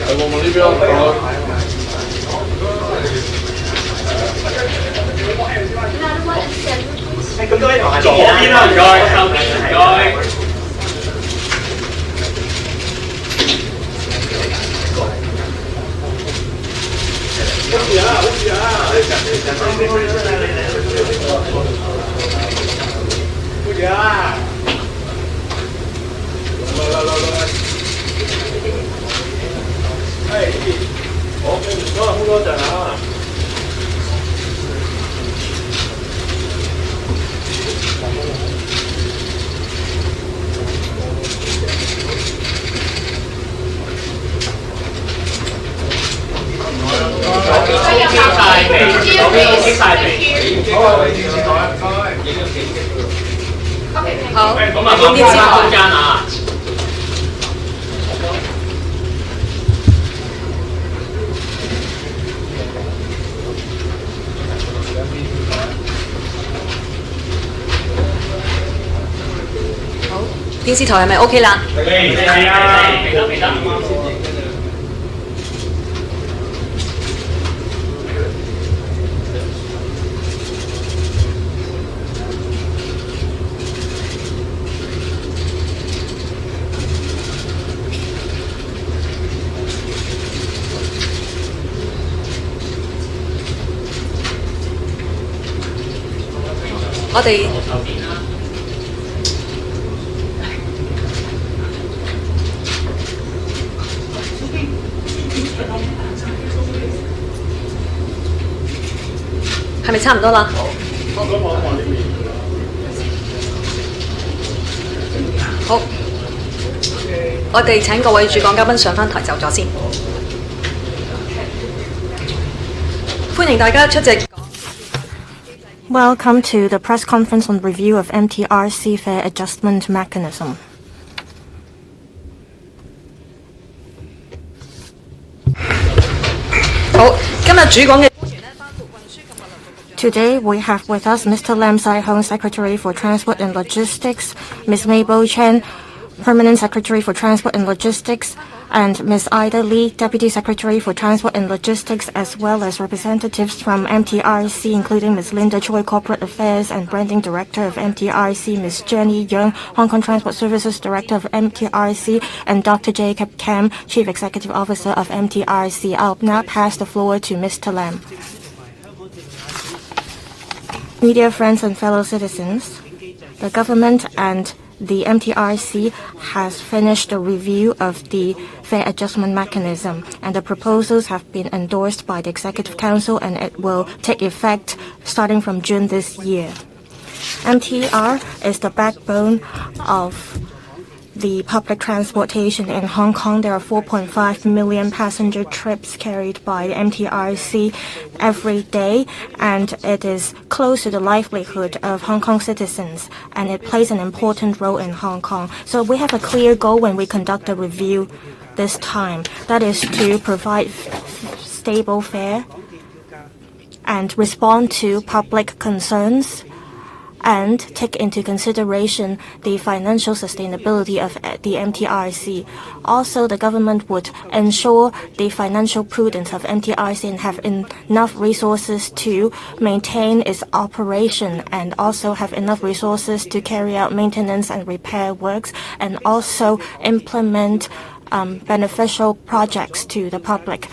我們呢邊咁多位同學左邊啦，唔該，右邊唔該。好事啊！好事啊！好事啊！來！哎，我可能好多陣啊！好，咁啊，放翻空間啊！好，電視台係咪 OK 啦？係啊，未得。我哋係咪差唔多啦？好，我哋請各位主講嘉賓上返台就咗先。歡迎大家出席。Welcome to the press conference on review of MTRC fare adjustment mechanism. Today we have with us Mr. Lam Sai-hung, Secretary for Transport and Logistics, Ms. Mabel Chen, Permanent Secretary for Transport and Logistics, and Ms. Ida Lee, Deputy Secretary for Transport and Logistics, as well as representatives from MTRC, including Ms. Linda Choi, Corporate Affairs and Branding Director of MTRC, Ms. Jenny Young, Hong Kong Transport Services Director of MTRC, and Dr. Jacob Kam, Chief Executive Officer of MTRC. I'll now pass the floor to Mr. Lam. Media friends and fellow citizens, the government and the MTRC has finished the review of the fare adjustment mechanism, and the proposals have been endorsed by the Executive Council, and it will take effect starting from June this year. MTR is the backbone of the public transportation in Hong Kong. There are 4.5 million passenger trips carried by the MTRC every day, and it is close to the livelihood of Hong Kong citizens, and it plays an important role in Hong Kong. So we have a clear goal when we conduct a review this time. That is to provide stable fare and respond to public concerns and take into consideration the financial sustainability of the MTRC. Also, the government would ensure the financial prudence of MTRC and have enough resources to maintain its operation, and also have enough resources to carry out maintenance and repair works, and also implement beneficial projects to the public.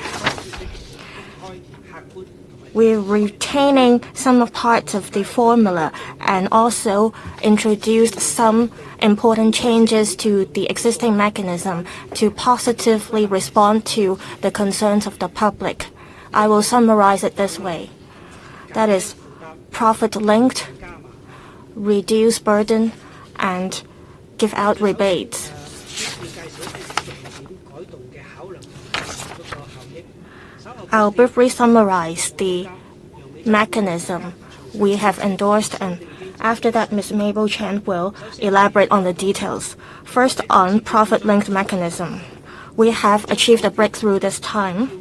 We're retaining some parts of the formula and also introduced some important changes to the existing mechanism to positively respond to the concerns of the public. I will summarize it this way. That is profit-linked, reduce burden, and give out rebates. I'll briefly summarize the mechanism we have endorsed, and after that Ms. Mabel Chen will elaborate on the details. First, on profit-linked mechanism. We have achieved a breakthrough this time.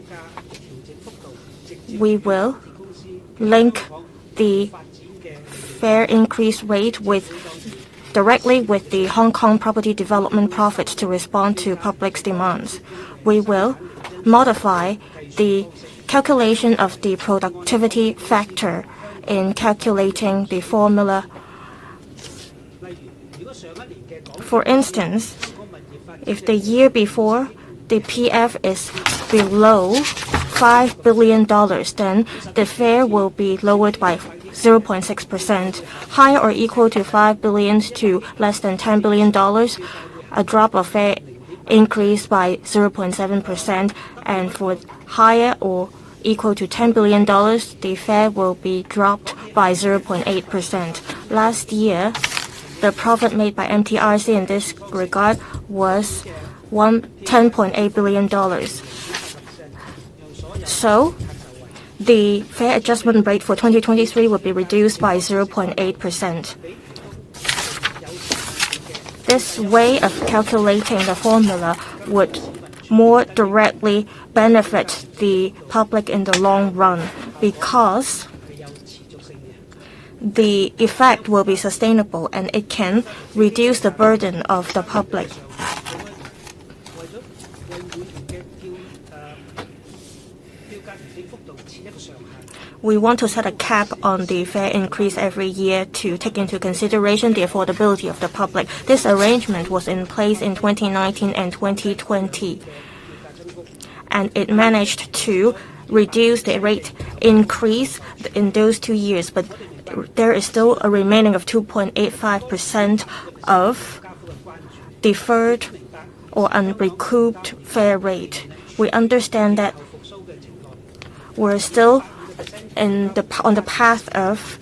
We will link the fare increase rate with directly with the Hong Kong property development profits to respond to public's demands. We will modify the calculation of the productivity factor in calculating the formula. For instance, if the year before the PF is below $5 billion, then the fare will be lowered by 0.6%. Higher or equal to $5 billion to less than $10 billion, a drop of fare increase by 0.7%, and for higher or equal to $10 billion, the fare will be dropped by 0.8%. Last year, the profit made by MTRC in this regard was $10.8 billion. So, the fare adjustment rate for 2023 will be reduced by 0.8%. This way of calculating the formula would more directly benefit the public in the long run because the effect will be sustainable and it can reduce the burden of the public. We want to set a cap on the fare increase every year to take into consideration the affordability of the public. This arrangement was in place in 2019 and 2020, and it managed to reduce the rate increase in those 2 years, but there is still a remaining of 2.85% of deferred or unrecouped fare rate. We understand that we're still on the path of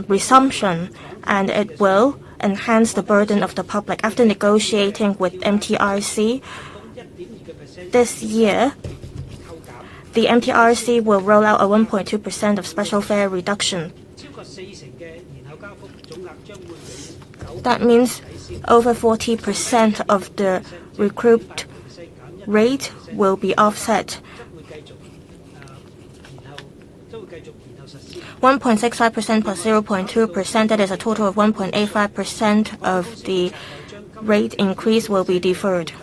resumption, and it will enhance the burden of the public. After negotiating with MTRC this year, the MTRC will roll out a 1.2% of special fare reduction. That means over 40% of the recouped rate will be offset. 1.65% plus 0.2%, that is a total of 1.85% of the rate increase will be deferred.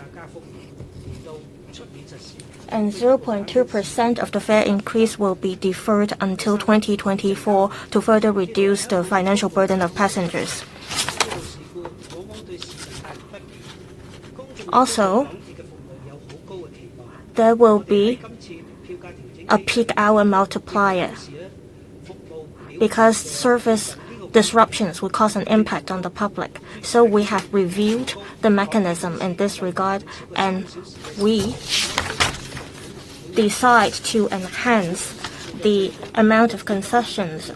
And 0.2% of the fare increase will be deferred until 2024 to further reduce the financial burden of passengers. Also, there will be a peak hour multiplier because service disruptions will cause an impact on the public. So we have reviewed the mechanism in this regard, and we decide to enhance the amount of concessions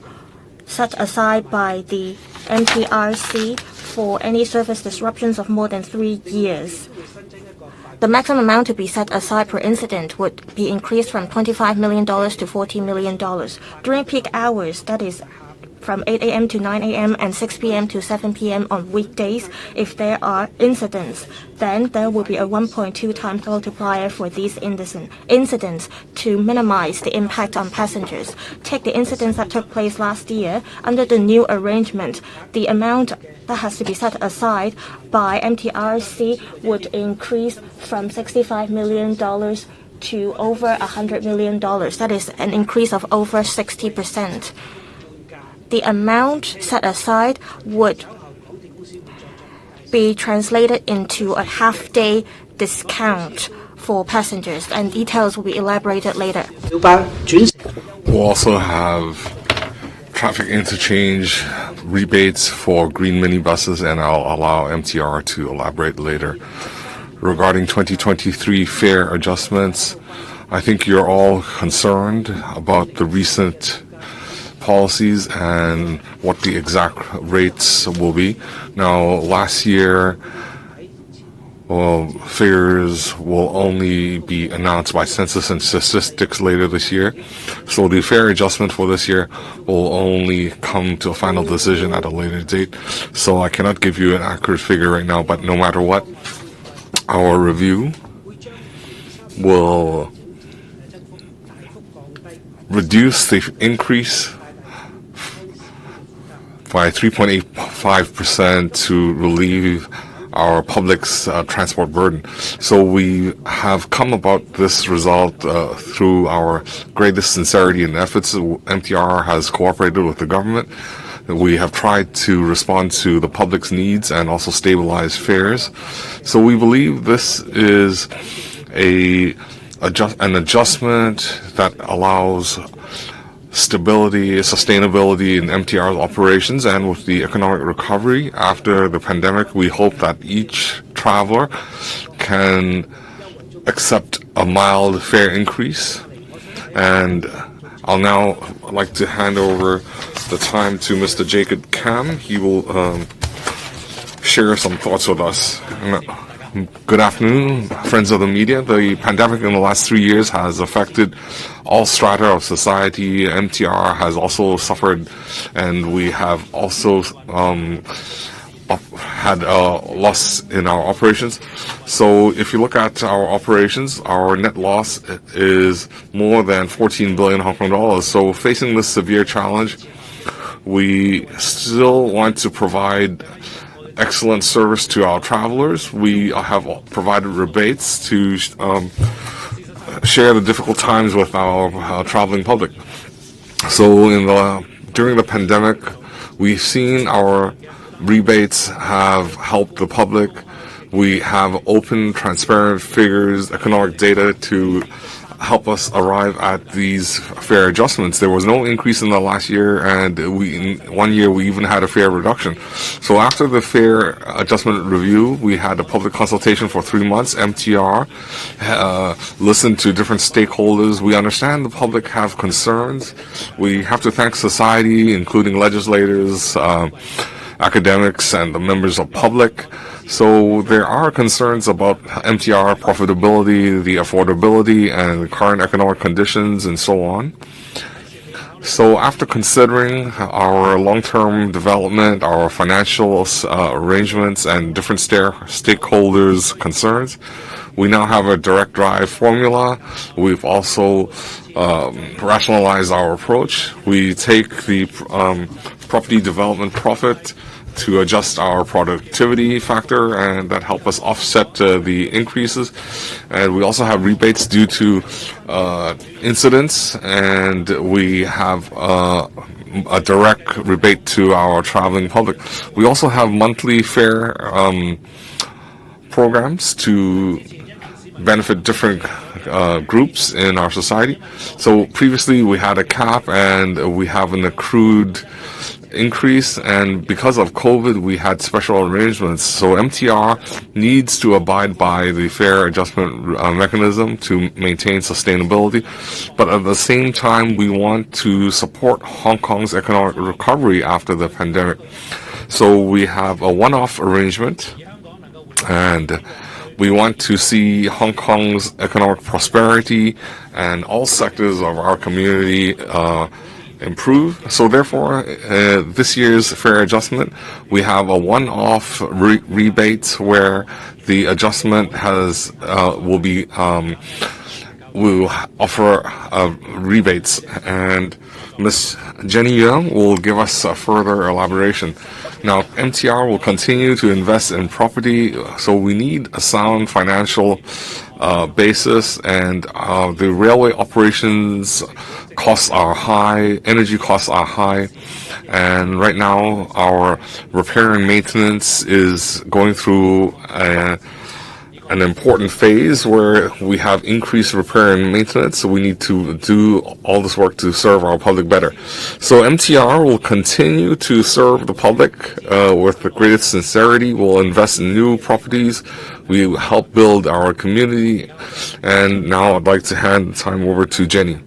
set aside by the MTRC for any service disruptions of more than 3 years. The maximum amount to be set aside per incident would be increased from $25 million to $40 million. During peak hours, that is from 8 a.m. to 9 a.m. and 6 p.m. to 7 p.m. on weekdays, if there are incidents, then there will be a 1.2 times multiplier for these incidents to minimize the impact on passengers. Take the incidents that took place last year. Under the new arrangement, the amount that has to be set aside by MTRC would increase from $65 million to over $100 million. That is an increase of over 60%. The amount set aside would be translated into a half-day discount for passengers, and details will be elaborated later. We'll also have traffic interchange rebates for green minibuses, and I'll allow MTR to elaborate later. Regarding 2023 fare adjustments, I think you're all concerned about the recent policies and what the exact rates will be. Now, last year, figures will only be announced by Census and Statistics later this year. So the fare adjustment for this year will only come to a final decision at a later date. So I cannot give you an accurate figure right now, but no matter what, our review will reduce the increase by 3.85% to relieve our public's transport burden. So we have come about this result through our greatest sincerity and efforts. MTR has cooperated with the government. We have tried to respond to the public's needs and also stabilize fares. So we believe this is an adjustment that allows stability, sustainability in MTR's operations, and with the economic recovery after the pandemic, we hope that each traveler can accept a mild fare increase. And I'll now like to hand over the time to Mr. Jacob Kam. He will share some thoughts with us. Good afternoon, friends of the media. The pandemic in the last 3 years has affected all strata of society. MTR has also suffered, and we have also had a loss in our operations. So if you look at our operations, our net loss is more than 14 billion Hong Kong dollars. So facing this severe challenge, we still want to provide excellent service to our travelers. We have provided rebates to share the difficult times with our traveling public. So during the pandemic, we've seen our rebates have helped the public. We have open, transparent figures, economic data to help us arrive at these fare adjustments. There was no increase in the last year, and in 1 year we even had a fare reduction. So after the fare adjustment review, we had a public consultation for 3 months. MTR listened to different stakeholders. We understand the public have concerns. We have to thank society, including legislators, academics, and the members of public. So there are concerns about MTR profitability, the affordability, and the current economic conditions, and so on. So after considering our long-term development, our financial arrangements, and different stakeholders' concerns, we now have a direct drive formula. We've also rationalized our approach. We take the property development profit to adjust our productivity factor, and that help us offset the increases. And we also have rebates due to incidents, and we have a direct rebate to our traveling public. We also have monthly fare programs to benefit different groups in our society. So previously we had a cap, and we have an accrued increase, and because of COVID we had special arrangements. So MTR needs to abide by the fare adjustment mechanism to maintain sustainability, but at the same time we want to support Hong Kong's economic recovery after the pandemic. So we have a one-off arrangement, and we want to see Hong Kong's economic prosperity and all sectors of our community improve. So therefore, this year's fare adjustment, we have a one-off rebate where the adjustment will offer rebates, and Ms. Jenny Yeung will give us a further elaboration. Now, MTR will continue to invest in property, so we need a sound financial basis, and the railway operations costs are high, energy costs are high, and right now our repair and maintenance is going through an important phase where we have increased repair and maintenance, so we need to do all this work to serve our public better. So MTR will continue to serve the public with the greatest sincerity. We'll invest in new properties. We will help build our community. And now I'd like to hand the time over to Jenny.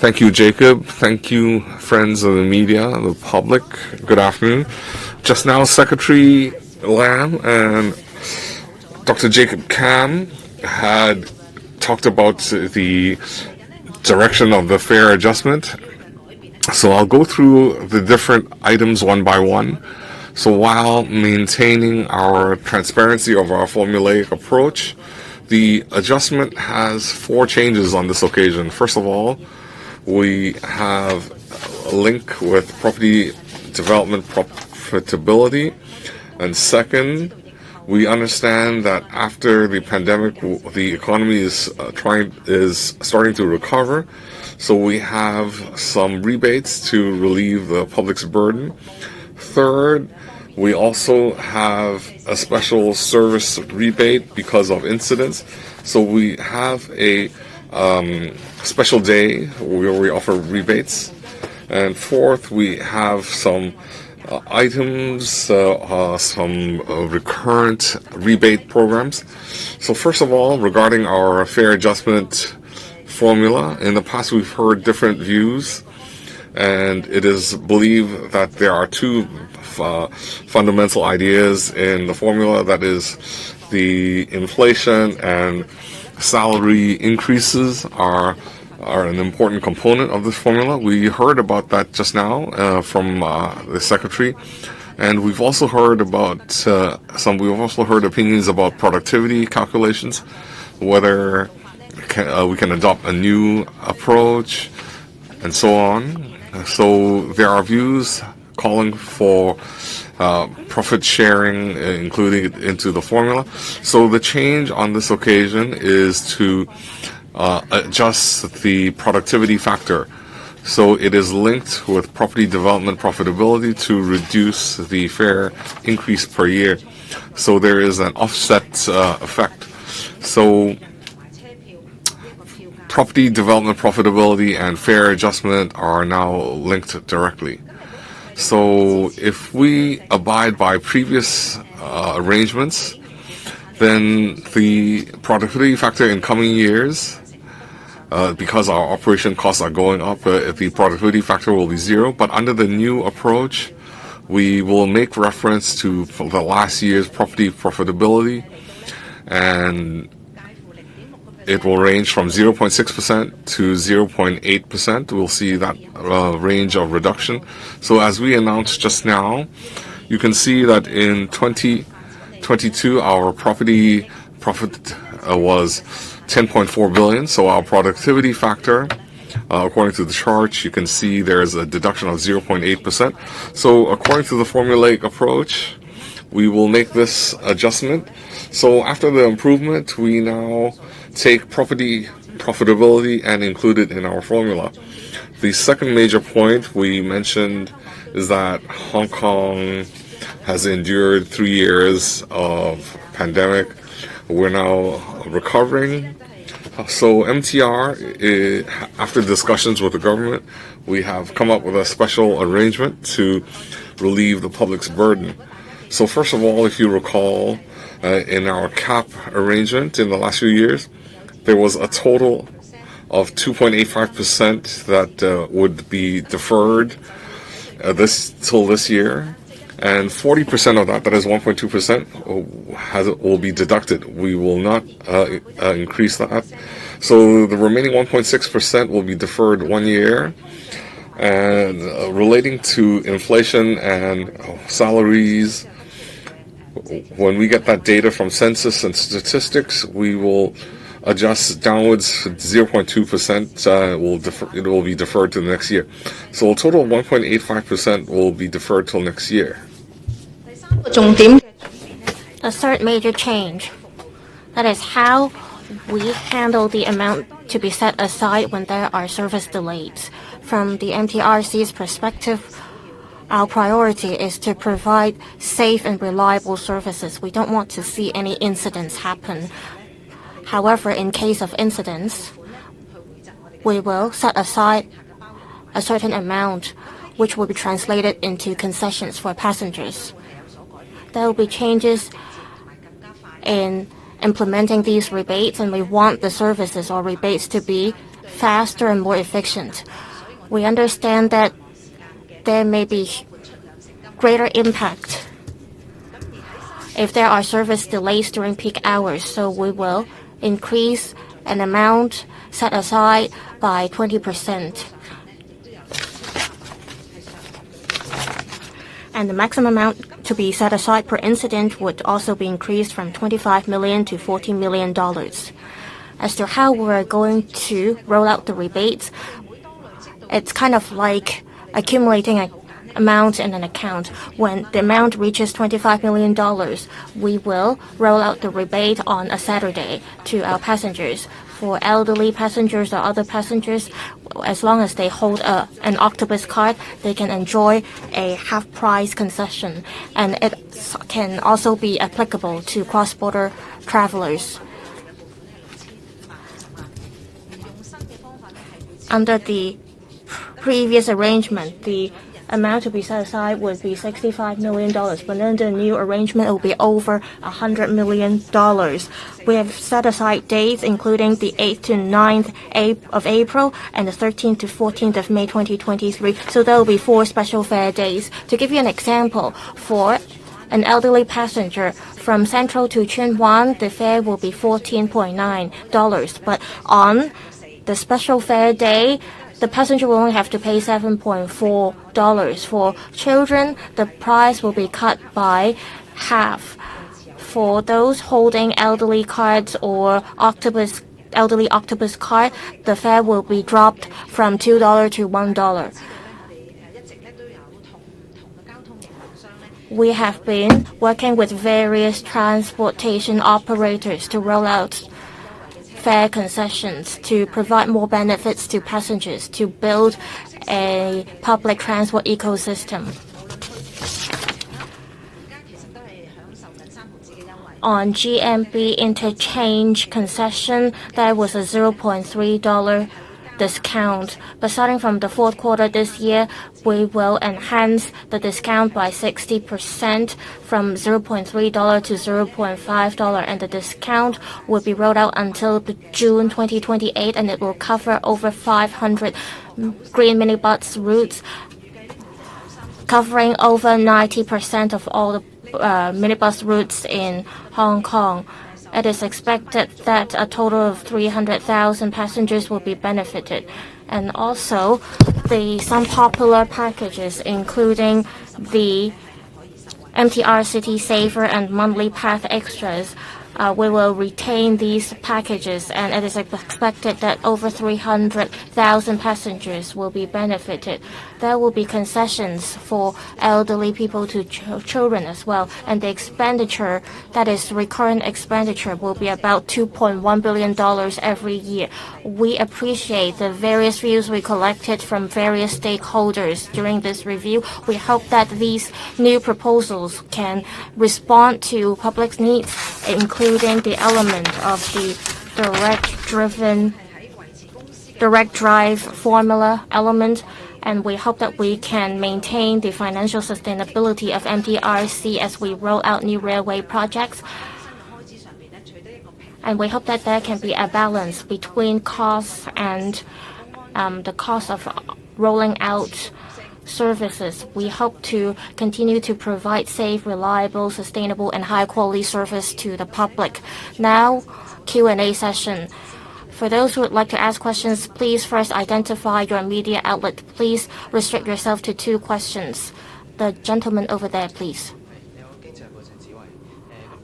Thank you, Jacob. Thank you, friends of the media, the public. Good afternoon. Just now, Secretary Lam and Dr. Jacob Kam had talked about the direction of the fare adjustment. So I'll go through the different items one by one. So while maintaining our transparency of our formulaic approach, the adjustment has 4 changes on this occasion. First of all, we have a link with property development profitability. And second, we understand that after the pandemic, the economy is starting to recover. So we have some rebates to relieve the public's burden. Third, we also have a special service rebate because of incidents. So we have a special day where we offer rebates. And fourth, we have some items, some recurrent rebate programs. So first of all, regarding our fair adjustment formula, in the past we've heard different views, and it is believed that there are two fundamental ideas in the formula, that is the inflation and salary increases are an important component of this formula. We heard about that just now from the secretary, and we've also heard about we've also heard opinions about productivity calculations, whether we can adopt a new approach, and so on. So there are views calling for profit sharing included into the formula. So the change on this occasion is to adjust the productivity factor. So it is linked with property development profitability to reduce the fair increase per year. So there is an offset effect. So property development profitability and fair adjustment are now linked directly. So if we abide by previous arrangements, then the productivity factor in coming years, because our operation costs are going up, the productivity factor will be zero. But under the new approach, we will make reference to the last year's property profitability, and it will range from 0.6% to 0.8%. We'll see that range of reduction. So as we announced just now, you can see that in 2022, our property profit was 10.4 billion. So our productivity factor, according to the chart, you can see there's a deduction of 0.8%. So according to the formulaic approach, we will make this adjustment. So after the improvement, we now take property profitability and include it in our formula. The second major point we mentioned is that Hong Kong has endured 3 years of pandemic. We're now recovering. So MTR, after discussions with the government, we have come up with a special arrangement to relieve the public's burden. So first of all, if you recall, in our cap arrangement in the last few years, there was a total of 2.85% that would be deferred till this year, and 40% of that is 1.2%, will be deducted. We will not increase that. So the remaining 1.6% will be deferred 1 year. And relating to inflation and salaries, when we get that data from census and statistics, we will adjust downwards 0.2%. It will be deferred to the next year. So a total of 1.85% will be deferred till next year. The third major change, that is how we handle the amount to be set aside when there are service delays. From the MTRC's perspective, our priority is to provide safe and reliable services. We don't want to see any incidents happen. However, in case of incidents, we will set aside a certain amount which will be translated into concessions for passengers. There will be changes in implementing these rebates, and we want the services or rebates to be faster and more efficient. We understand that there may be greater impact if there are service delays during peak hours, so we will increase an amount set aside by 20%. And the maximum amount to be set aside per incident would also be increased from $25 million to $14 million. As to how we're going to roll out the rebates, it's kind of like accumulating amount in an account. When the amount reaches $25 million, we will roll out the rebate on a Saturday to our passengers. For elderly passengers or other passengers, as long as they hold an Octopus card, they can enjoy a half-price concession. And it can also be applicable to cross-border travelers. Under the previous arrangement, the amount to be set aside would be $65 million, but under the new arrangement, it will be over $100 million. We have set aside dates including the 8th to 9th of April and the 13th to 14th of May 2023. So there will be 4 special fare days. To give you an example, for an elderly passenger from Central to Tsuen Wan, the fare will be $14.9, but on the special fare day, the passenger will only have to pay $7.4. For children, the price will be cut by half. For those holding elderly cards or elderly Octopus card, the fare will be dropped from $2 to $1. We have been working with various transportation operators to roll out fare concessions to provide more benefits to passengers, to build a public transport ecosystem. On GMB interchange concession, there was a $0.3 discount. But starting from the 4th quarter this year, we will enhance the discount by 60% from $0.3 to $0.5, and the discount will be rolled out until June 2028, and it will cover over 500 green minibus routes, covering over 90% of all the minibus routes in Hong Kong. It is expected that a total of 300,000 passengers will be benefited. And also, some popular packages, including the MTR City Saver and Monthly Path Extras, we will retain these packages, and it is expected that over 300,000 passengers will be benefited. There will be concessions for elderly people to children as well, and the expenditure, that is recurrent expenditure, will be about $2.1 billion every year. We appreciate the various views we collected from various stakeholders during this review. We hope that these new proposals can respond to public's needs, including the element of the direct drive formula element, and we hope that we can maintain the financial sustainability of MTRC as we roll out new railway projects. And we hope that there can be a balance between costs and the cost of rolling out services. We hope to continue to provide safe, reliable, sustainable, and high-quality service to the public. Now, Q&A session. For those who would like to ask questions, please first identify your media outlet. Please restrict yourself to 2 questions. The gentleman over there, please.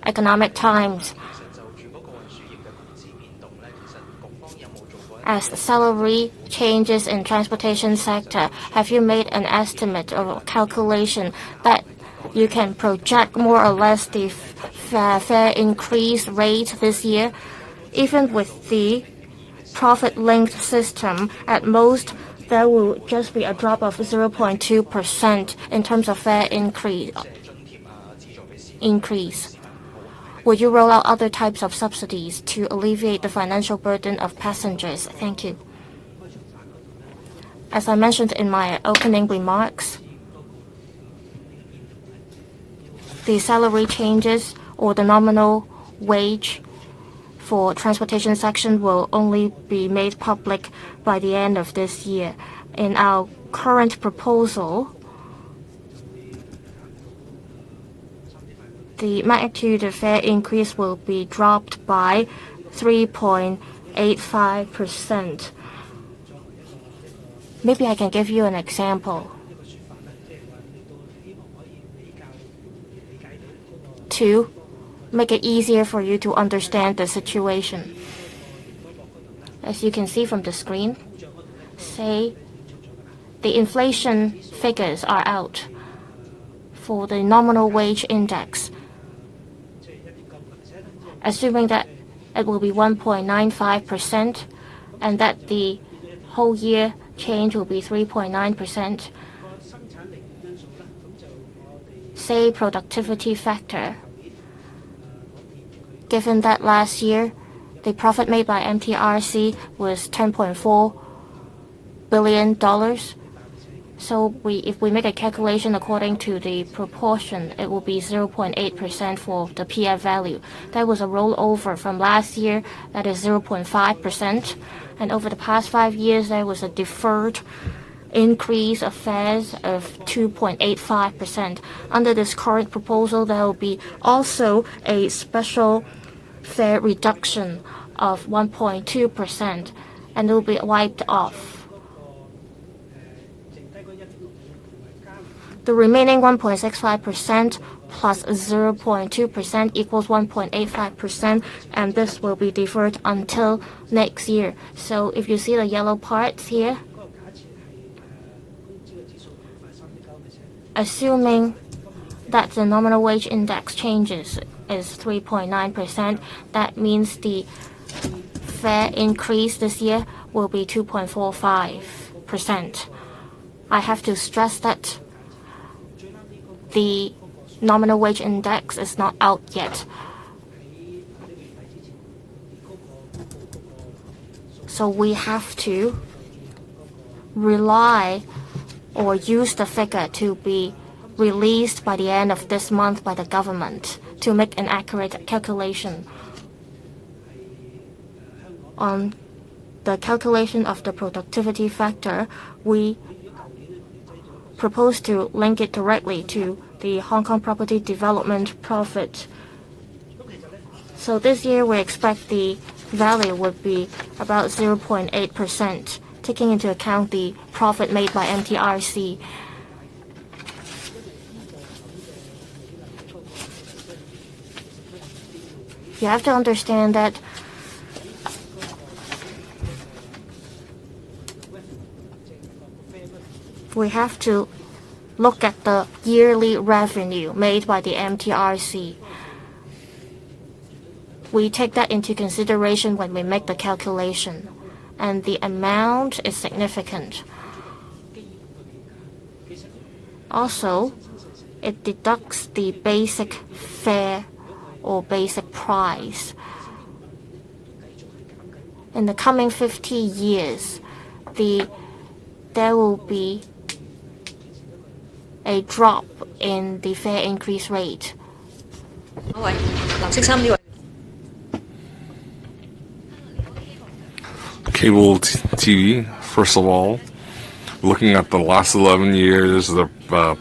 Economic Times. As salary changes in transportation sector, have you made an estimate or calculation that you can project more or less the fare increase rate this year? Even with the profit-linked system, at most there will just be a drop of 0.2% in terms of fare increase. Would you roll out other types of subsidies to alleviate the financial burden of passengers? Thank you. As I mentioned in my opening remarks, the salary changes or the nominal wage for transportation section will only be made public by the end of this year. In our current proposal, the magnitude of fare increase will be dropped by 3.85%. Maybe I can give you an example to make it easier for you to understand the situation. As you can see from the screen, say the inflation figures are out for the nominal wage index, assuming that it will be 1.95% and that the whole year change will be 3.9%. Say productivity factor, given that last year the profit made by MTRC was $10.4 billion. So if we make a calculation according to the proportion, it will be 0.8% for the PF value. That was a rollover from last year, that is 0.5%. And over the past 5 years, there was a deferred increase of fares of 2.85%. Under this current proposal, there will be also a special fare reduction of 1.2%, and it will be wiped off. The remaining 1.65% plus 0.2% equals 1.85%, and this will be deferred until next year. So if you see the yellow parts here, assuming that the nominal wage index changes is 3.9%, that means the fare increase this year will be 2.45%. I have to stress that the nominal wage index is not out yet. So we have to rely or use the figure to be released by the end of this month by the government to make an accurate calculation. On the calculation of the productivity factor, we propose to link it directly to the Hong Kong property development profit. So this year we expect the value would be about 0.8%, taking into account the profit made by MTRC. You have to understand that we have to look at the yearly revenue made by the MTRC. We take that into consideration when we make the calculation, and the amount is significant. Also, it deducts the basic fare or basic price. In the coming 50 years, there will be a drop in the fare increase rate. Cable TV, first of all, looking at the last 11 years, the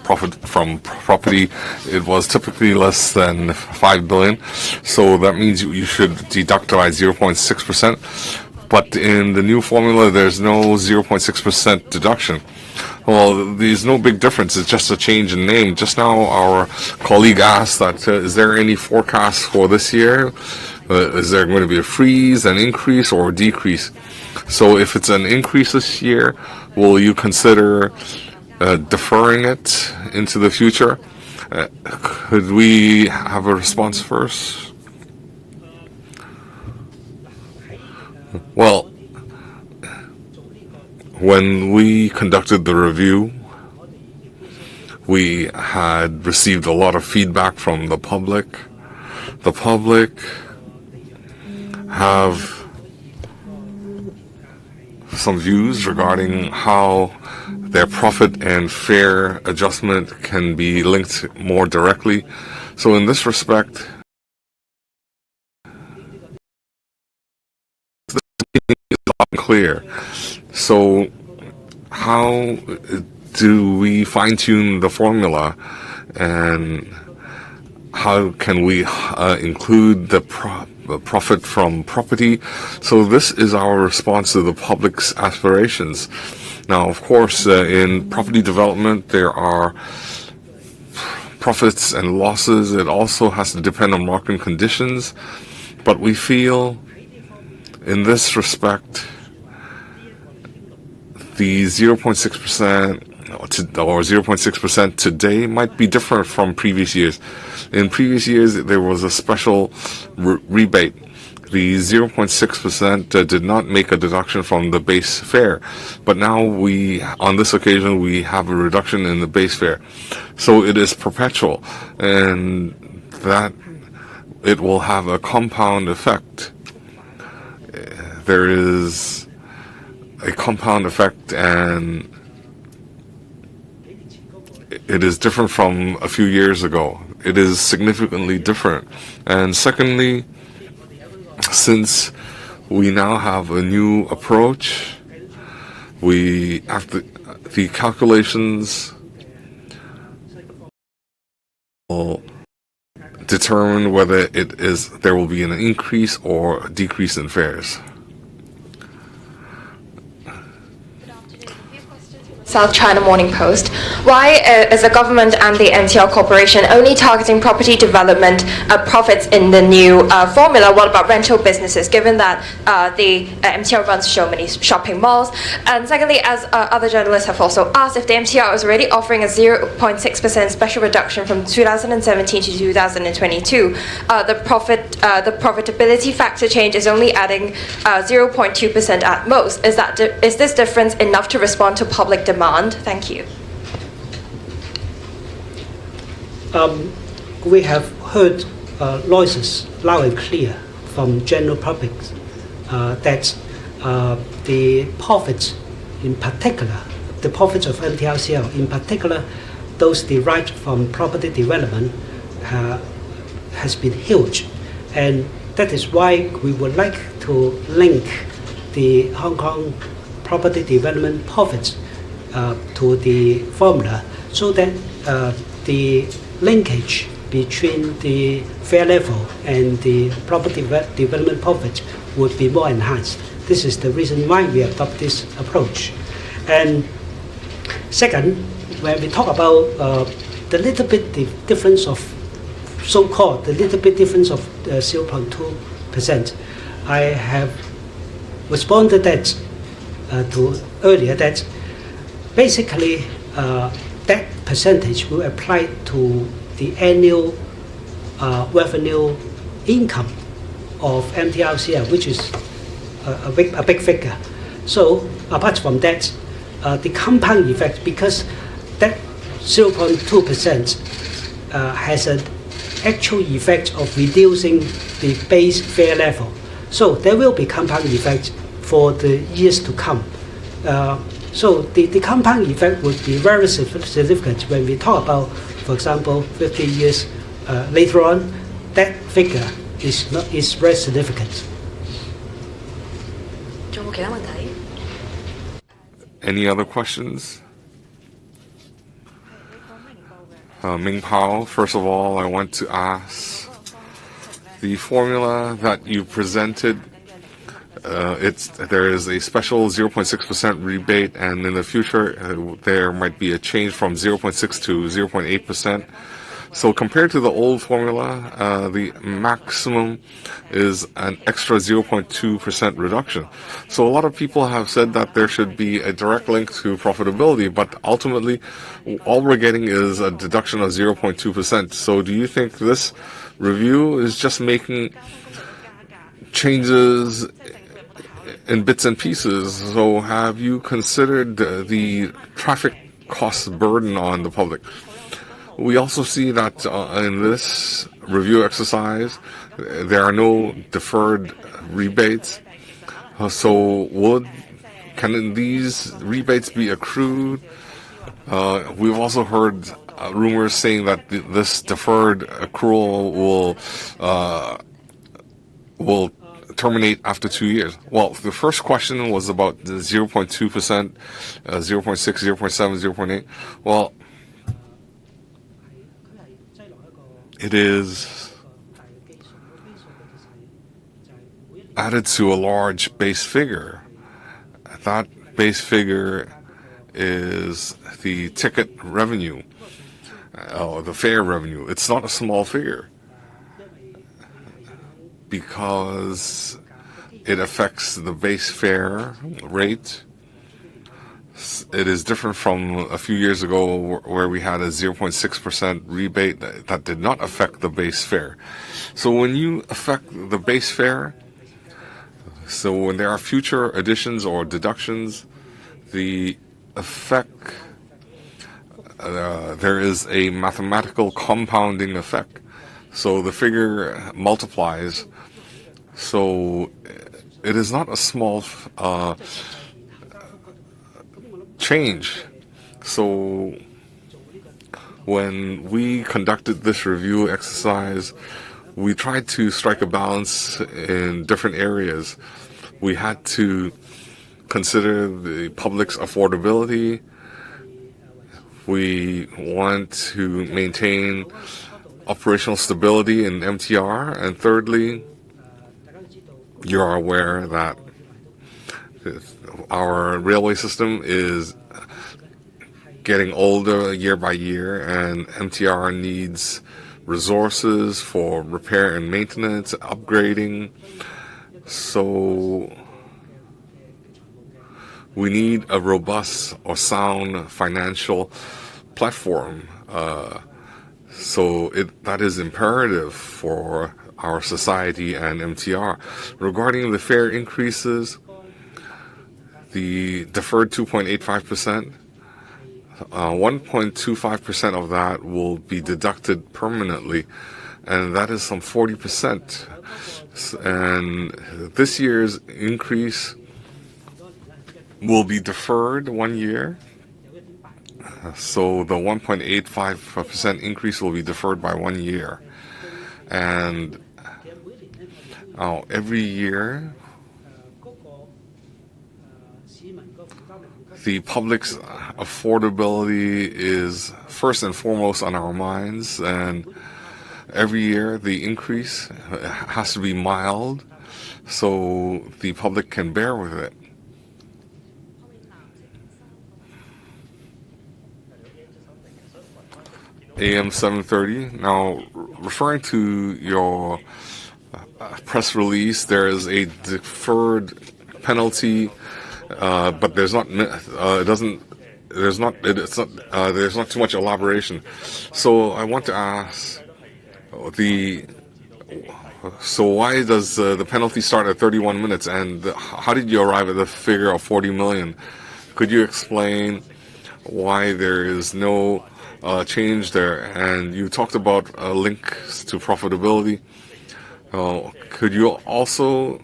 profit from property, it was typically less than 5 billion. So that means you should deduct by 0.6%. But in the new formula, there's no 0.6% deduction. Well, there's no big difference. It's just a change in name. Just now, our colleague asked that, is there any forecast for this year? Is there going to be a freeze, an increase, or a decrease? So if it's an increase this year, will you consider deferring it into the future? Could we have a response first? Well, when we conducted the review, we had received a lot of feedback from the public. The public have some views regarding how their profit and fare adjustment can be linked more directly. So in this respect, it's unclear. So how do we fine-tune the formula, and how can we include the profit from property? So this is our response to the public's aspirations. Now, of course, in property development, there are profits and losses. It also has to depend on market conditions. But we feel, in this respect, the 0.6% or 0.6% today might be different from previous years. In previous years, there was a special rebate. The 0.6% did not make a deduction from the base fare, but now on this occasion, we have a reduction in the base fare. So it is perpetual, and that it will have a compound effect. There is a compound effect, and it is different from a few years ago. It is significantly different. And secondly, since we now have a new approach, we have the calculations will determine whether there will be an increase or decrease in fares. South China Morning Post. Why is the government and the MTR Corporation only targeting property development profits in the new formula? What about rental businesses, given that the MTR runs so many shopping malls? And secondly, as other journalists have also asked, if the MTR is already offering a 0.6% special reduction from 2017 to 2022, the profitability factor change is only adding 0.2% at most. Is this difference enough to respond to public demand? Thank you. We have heard noises loud and clear from general public that the profits, in particular, the profits of MTRCL, in particular, those derived from property development, has been huge, and that is why we would like to link the Hong Kong property development profits to the formula, so that the linkage between the fare level and the property development profit would be more enhanced. This is the reason why we adopt this approach. And second, when we talk about the little bit difference of so-called the little bit difference of 0.2%, I have responded that to earlier that basically that percentage will apply to the annual revenue income of MTRCL, which is a big figure. So apart from that, the compound effect, because that 0.2% has an actual effect of reducing the base fare level. So there will be compound effect for the years to come. So the compound effect would be very significant when we talk about, for example, 50 years later on. That figure is very significant. Any other questions? Ming Pao, first of all, I want to ask the formula that you presented. There is a special 0.6% rebate, and in the future there might be a change from 0.6 to 0.8%. So compared to the old formula, the maximum is an extra 0.2% reduction. So a lot of people have said that there should be a direct link to profitability, but ultimately all we're getting is a deduction of 0.2%. So do you think this review is just making changes in bits and pieces? So have you considered the traffic cost burden on the public? We also see that in this review exercise, there are no deferred rebates. So can these rebates be accrued? We've also heard rumors saying that this deferred accrual will terminate after 2 years. Well, the first question was about the 0.2%, 0.6, 0.7, 0.8. Well, it is added to a large base figure. That base figure is the ticket revenue, or the fare revenue. It's not a small figure, because it affects the base fare rate. It is different from a few years ago where we had a 0.6% rebate that did not affect the base fare. So when you affect the base fare, so when there are future additions or deductions, the effect, there is a mathematical compounding effect. So the figure multiplies. So it is not a small change. So when we conducted this review exercise, we tried to strike a balance in different areas. We had to consider the public's affordability. We want to maintain operational stability in MTR. And thirdly, you're aware that our railway system is getting older year by year, and MTR needs resources for repair and maintenance, upgrading. So we need a robust or sound financial platform. So that is imperative for our society and MTR. Regarding the fare increases, the deferred 2.85%, 1.25% of that will be deducted permanently, and that is some 40%. And this year's increase will be deferred 1 year. So the 1.85% increase will be deferred by 1 year. And every year, the public's affordability is first and foremost on our minds, and every year the increase has to be mild so the public can bear with it. AM 730. Now, referring to your press release, there is a deferred penalty, but there's not too much elaboration. So I want to ask so why does the penalty start at 31 minutes, and how did you arrive at the figure of 40 million? Could you explain why there is no change there? And you talked about links to profitability. Could you also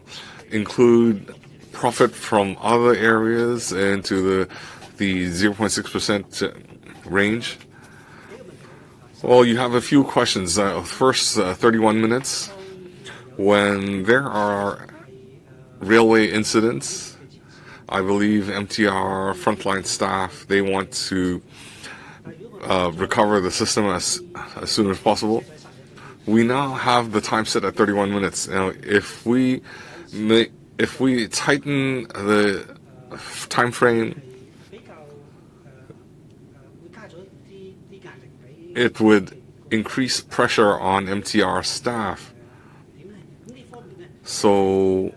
include profit from other areas into the 0.6% range? Well, you have a few questions. First, 31 minutes. When there are railway incidents, I believe MTR frontline staff, they want to recover the system as soon as possible. We now have the time set at 31 minutes. Now, if we tighten the time frame, it would increase pressure on MTR staff. So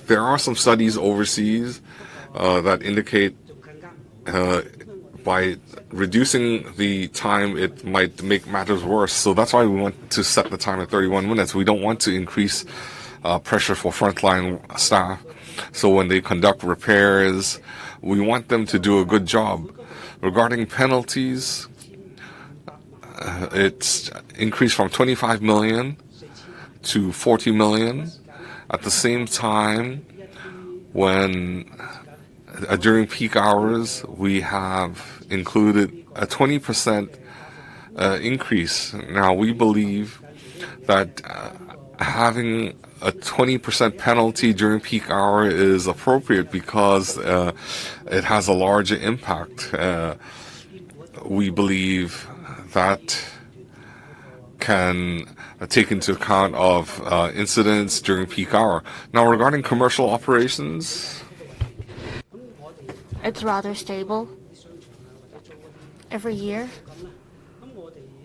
there are some studies overseas that indicate by reducing the time, it might make matters worse. So that's why we want to set the time at 31 minutes. We don't want to increase pressure for frontline staff. So when they conduct repairs, we want them to do a good job. Regarding penalties, it's increased from 25 million to 40 million. At the same time, when during peak hours, we have included a 20% increase. Now, we believe that having a 20% penalty during peak hour is appropriate because it has a larger impact. We believe that can take into account of incidents during peak hour. Now, regarding commercial operations, it's rather stable. Every year,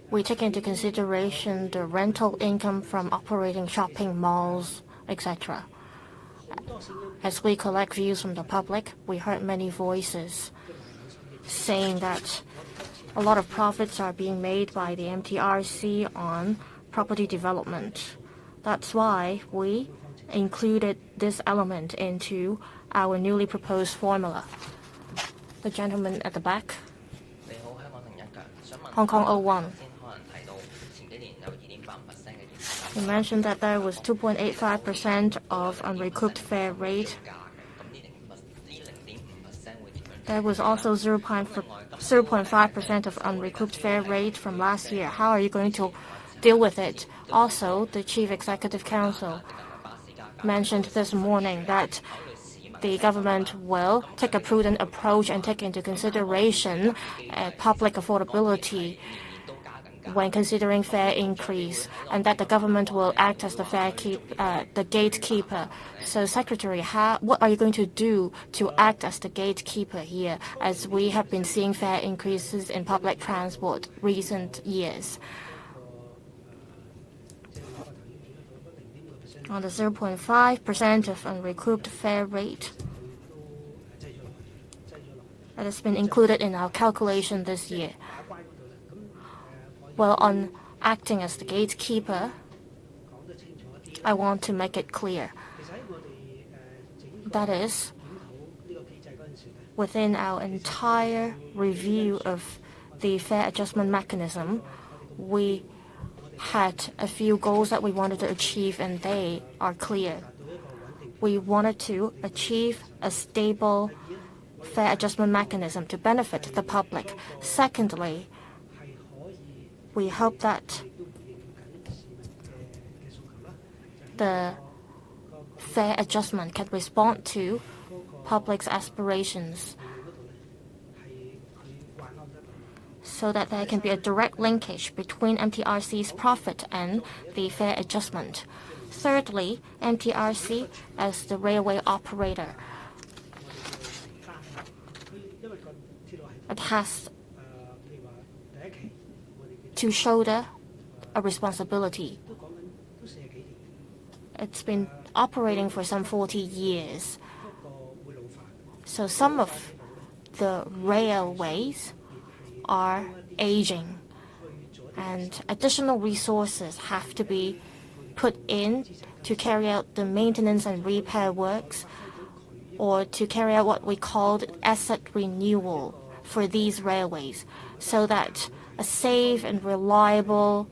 we take into consideration the rental income from operating shopping malls, etc. As we collect views from the public, we heard many voices saying that a lot of profits are being made by the MTRC on property development. That's why we included this element into our newly proposed formula. The gentleman at the back. Hong Kong 01. You mentioned that there was 2.85% of unrecouped fair rate. There was also 0.5% of unrecouped fair rate from last year. How are you going to deal with it? Also, the Chief Executive Council mentioned this morning that the government will take a prudent approach and take into consideration public affordability when considering fare increase, and that the government will act as the gatekeeper. So, Secretary, what are you going to do to act as the gatekeeper here, as we have been seeing fare increases in public transport recent years? On the 0.5% of unrecouped fare rate that has been included in our calculation this year. Well, on acting as the gatekeeper, I want to make it clear. That is, within our entire review of the fare adjustment mechanism, we had a few goals that we wanted to achieve, and they are clear. We wanted to achieve a stable fare adjustment mechanism to benefit the public. Secondly, we hope that the fare adjustment can respond to public's aspirations, so that there can be a direct linkage between MTRC's profit and the fare adjustment. Thirdly, MTRC as the railway operator, it has to shoulder a responsibility. It's been operating for some 40 years. So some of the railways are aging, and additional resources have to be put in to carry out the maintenance and repair works, or to carry out what we called asset renewal for these railways, so that a safe and reliable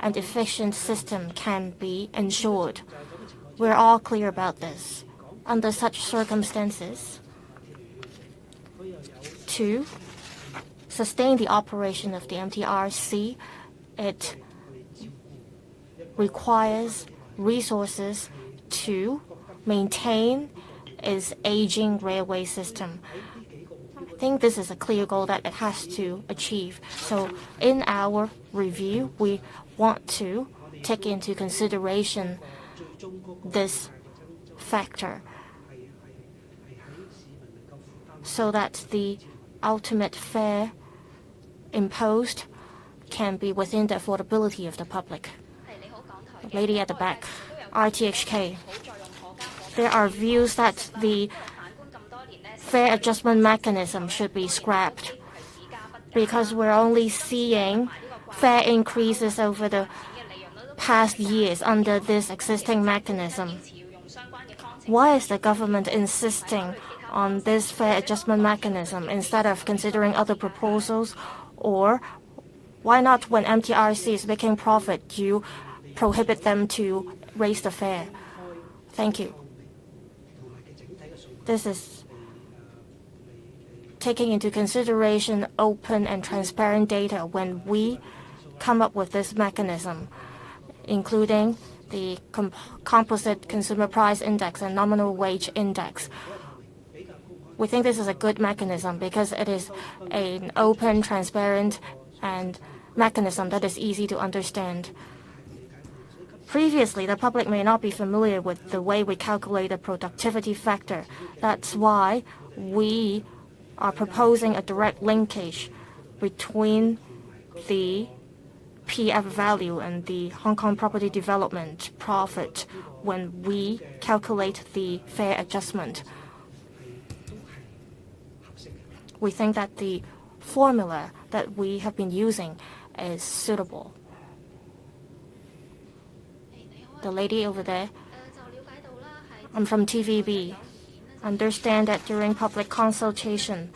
and efficient system can be ensured. We're all clear about this. Under such circumstances, to sustain the operation of the MTRC, it requires resources to maintain its aging railway system. I think this is a clear goal that it has to achieve. So in our review, we want to take into consideration this factor, so that the ultimate fare imposed can be within the affordability of the public. Lady at the back, RTHK. There are views that the fare adjustment mechanism should be scrapped, because we're only seeing fare increases over the past years under this existing mechanism. Why is the government insisting on this fare adjustment mechanism instead of considering other proposals? Or why not, when MTRC is making profit, you prohibit them to raise the fare? Thank you. This is taking into consideration open and transparent data when we come up with this mechanism, including the composite consumer price index and nominal wage index. We think this is a good mechanism because it is an open, transparent, and mechanism that is easy to understand. Previously, the public may not be familiar with the way we calculate the productivity factor. That's why we are proposing a direct linkage between the PF value and the Hong Kong property development profit when we calculate the fair adjustment. We think that the formula that we have been using is suitable. The lady over there, I'm from TVB. Understand that during public consultation,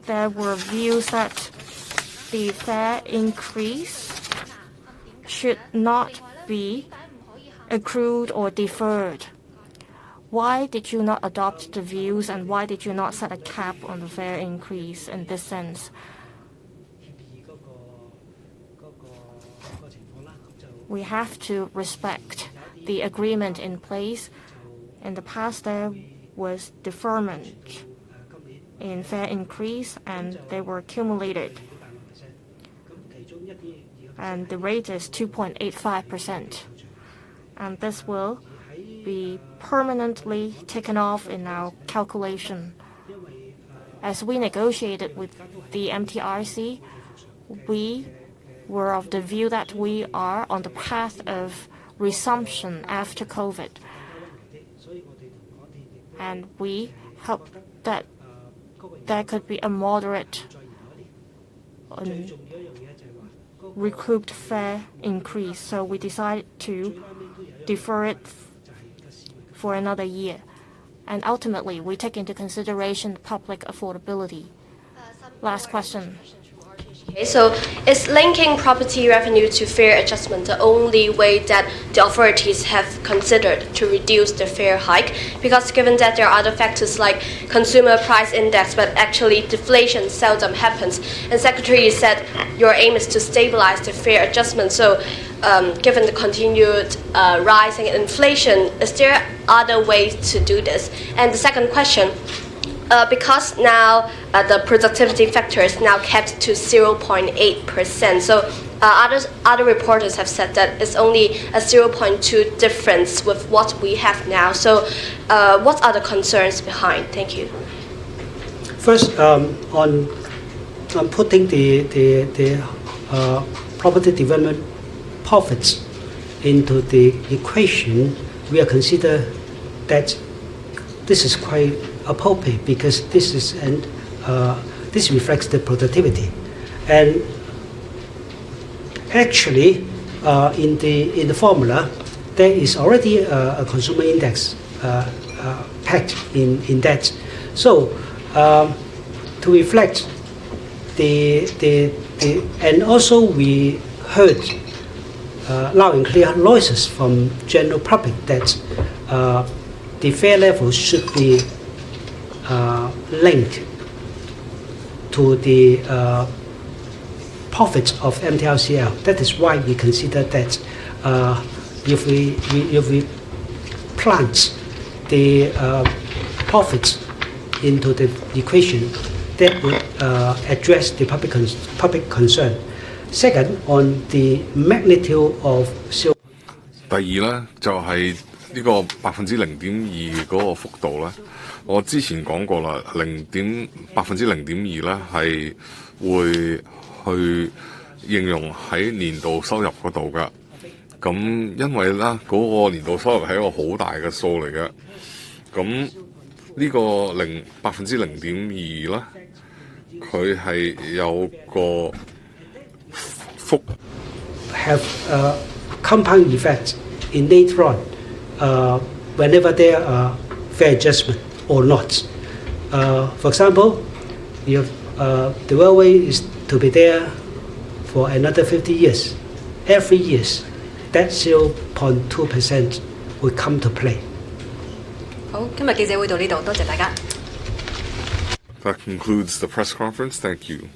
there were views that the fare increase should not be accrued or deferred. Why did you not adopt the views and why did you not set a cap on the fare increase in this sense? We have to respect the agreement in place. In the past, there was deferment in fare increase and they were accumulated. And the rate is 2.85%. And this will be permanently taken off in our calculation. As we negotiated with the MTRC, we were of the view that we are on the path of resumption after COVID. And we hope that there could be a moderate recouped fare increase. So we decided to defer it for another year. And ultimately, we take into consideration public affordability. Last question. Okay, so is linking property revenue to fare adjustment the only way that the authorities have considered to reduce the fare hike? Because given that there are other factors like consumer price index, but actually deflation seldom happens. And Secretary said your aim is to stabilize the fare adjustment. So given the continued rising inflation, is there other ways to do this? And the second question, because now the productivity factor is now kept to 0.8%. So other reporters have said that it's only a 0.2 difference with what we have now. So what are the concerns behind? Thank you. First, on putting the property development profits into the equation, we are consider that this is quite appropriate because this is this reflects the productivity, and actually in the formula there is already a consumer index packed in that. So to reflect the and also we heard loud and clear noises from general public that the fare level should be linked to the profits of MTRCL. That is why we consider that if we plant the profits into the equation, that would address the public concern. Second, on the magnitude of 第二咧就係呢個0.2%嗰個幅度咧，我之前講過啦，0.2%咧係會去應用喺年度收入嗰度噶。咁因為咧嗰個年度收入係一個好大嘅數嚟嘅，咁呢個0.2%咧，佢係有個have a compound effect in later on whenever there are fare adjustment or not. For example, if the railway is to be there for another 50 years, every year that 0.2% will come to play. 好，今日記者會到呢度，多謝大家。That concludes the press conference. Thank you.